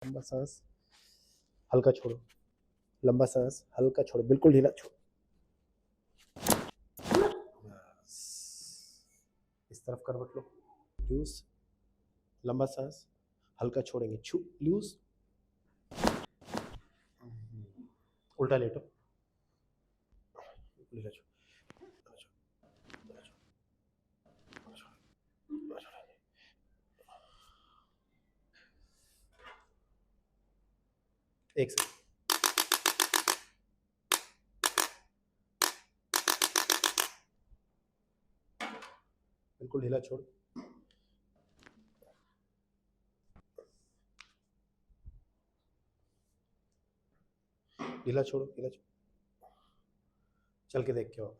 लंबा सांस, हल्का छोड़ो, लंबा सांस, हल्का छोड़ो, बिल्कुल ढीला छोड़ो। इस तरफ करवट लो, लूज, लंबा सांस, हल्का छोड़ेंगे, छू, लूज, उल्टा लेटो, ढीला छोड़ो, एक सेकंड, बिल्कुल ढीला छोड़, ढीला छोड़ो, ढीला छोड़ो, चल के देख के आओ।